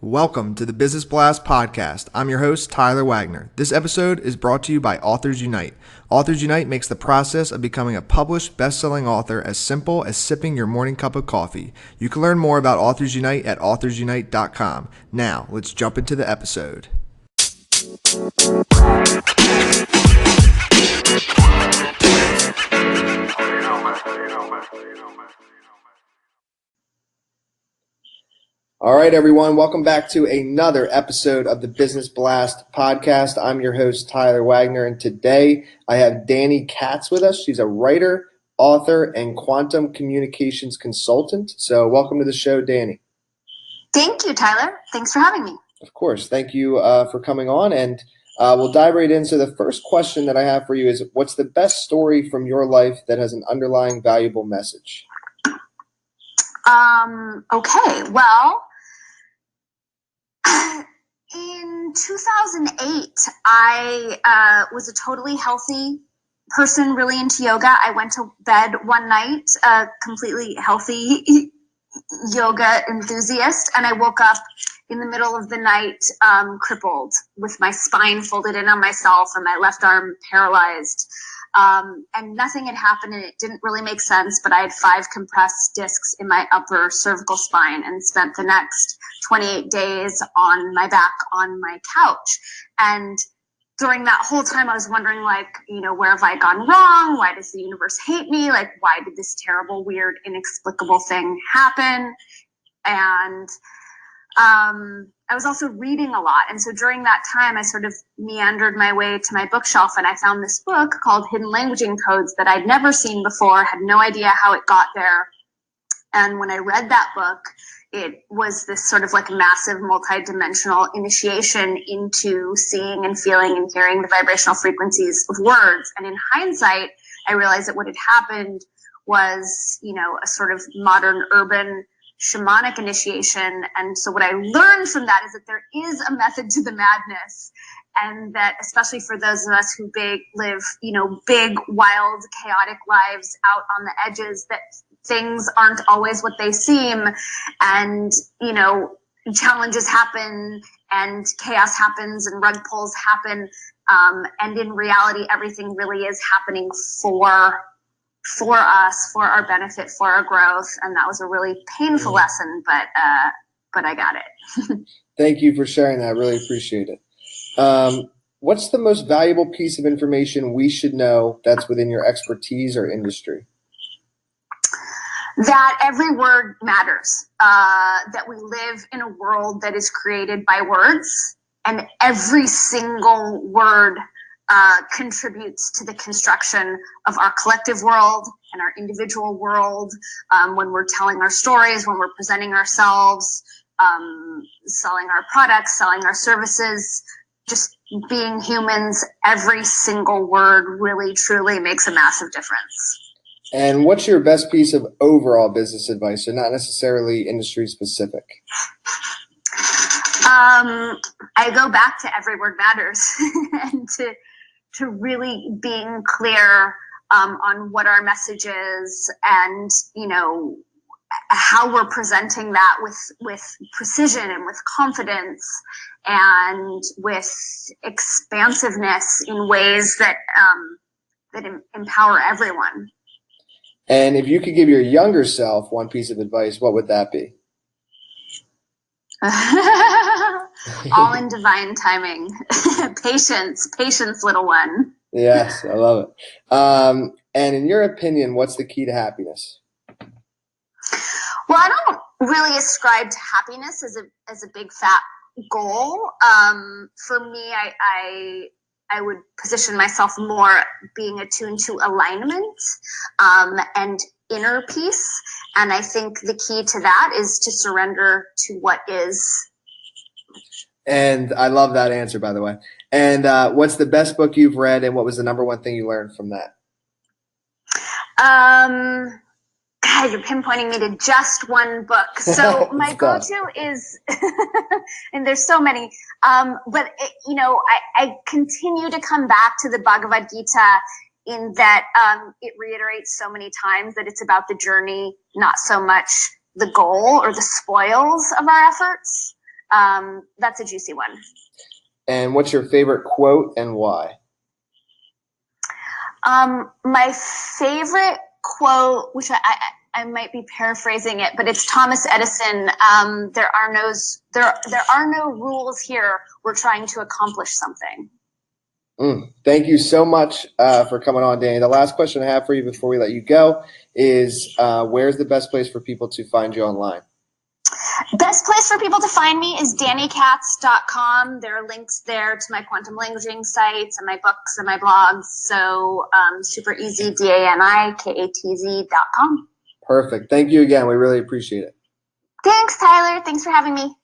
Welcome to the Business Blast podcast. I'm your host, Tyler Wagner. This episode is brought to you by Authors Unite. Authors Unite makes the process of becoming a published, best-selling author as simple as sipping your morning cup of coffee. You can learn more about Authors Unite at authorsunite.com. Now, let's jump into the episode. All right, everyone. Welcome back to another episode of the Business Blast podcast. I'm your host, Tyler Wagner, and today I have Dani Katz with us. She's a writer, author, and quantum communications consultant. So welcome to the show, Dani. Thank you, Tyler. Thanks for having me. Of course. Thank you for coming on, and we'll dive right in. So the first question that I have for you is, what's the best story from your life that has an underlying valuable message? Okay. Well, in 2008, I was a totally healthy person, really into yoga. I went to bed one night, a completely healthy yoga enthusiast, and I woke up in the middle of the night, crippled, with my spine folded in on myself and my left arm paralyzed. And nothing had happened, and it didn't really make sense, but I had 5 compressed discs in my upper cervical spine and spent the next 28 days on my back on my couch. And during that whole time, I was wondering, where have I gone wrong? Why does the universe hate me? Why did this terrible, weird, inexplicable thing happen? And I was also reading a lot. And so during that time, I sort of meandered my way to my bookshelf, and I found this book called Hidden Languaging Codes that I'd never seen before, had no idea how it got there. And when I read that book, it was this sort of massive multi-dimensional initiation into seeing and feeling and hearing the vibrational frequencies of words. And in hindsight, I realized that what had happened was, a sort of modern urban shamanic initiation. And so what I learned from that is that there is a method to the madness, and that especially for those of us who live, big, wild, chaotic lives out on the edges, that things aren't always what they seem, and, challenges happen and chaos happens and rug pulls happen. And in reality, everything really is happening for us, for our benefit, for our growth. And that was a really painful lesson, but I got it. Thank you for sharing that. I really appreciate it. What's the most valuable piece of information we should know that's within your expertise or industry? That every word matters, that we live in a world that is created by words, and every single word contributes to the construction of our collective world and our individual world. When we're telling our stories, when we're presenting ourselves, selling our products, selling our services, just being humans, every single word really, truly makes a massive difference. And what's your best piece of overall business advice, so not necessarily industry specific? I go back to every word matters and to really being clear on what our message is, and how we're presenting that with precision and with confidence and with expansiveness in ways that empower everyone. And if you could give your younger self one piece of advice, what would that be? All in divine timing. Patience, little one. Yes, I love it. And in your opinion, what's the key to happiness? Well, I don't really ascribe to happiness as a big fat goal. For me, I would position myself more being attuned to alignment and inner peace. And I think the key to that is to surrender to what is. And I love that answer, by the way. And what's the best book you've read, and what was the number one thing you learned from that? God, you're pinpointing me to just one book. So my go-to is, and there's so many, but I continue to come back to the Bhagavad Gita, in that it reiterates so many times that it's about the journey, not so much the goal or the spoils of our efforts. That's a juicy one. And what's your favorite quote and why? My favorite quote, which I might be paraphrasing it, but it's Thomas Edison. There are no rules here. We're trying to accomplish something. Thank you so much for coming on, Dani. The last question I have for you before we let you go is where's the best place for people to find you online? Best place for people to find me is danikatz.com. There are links there to my quantum languaging sites and my books and my blogs. So super easy, DANIKATZ.com. Perfect. Thank you again. We really appreciate it. Thanks, Tyler. Thanks for having me.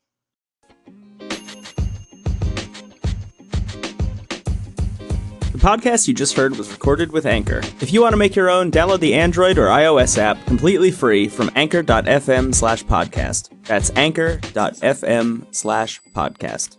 The podcast you just heard was recorded with Anchor. If you want to make your own, download the Android or iOS app completely free from anchor.fm/podcast. That's anchor.fm/podcast.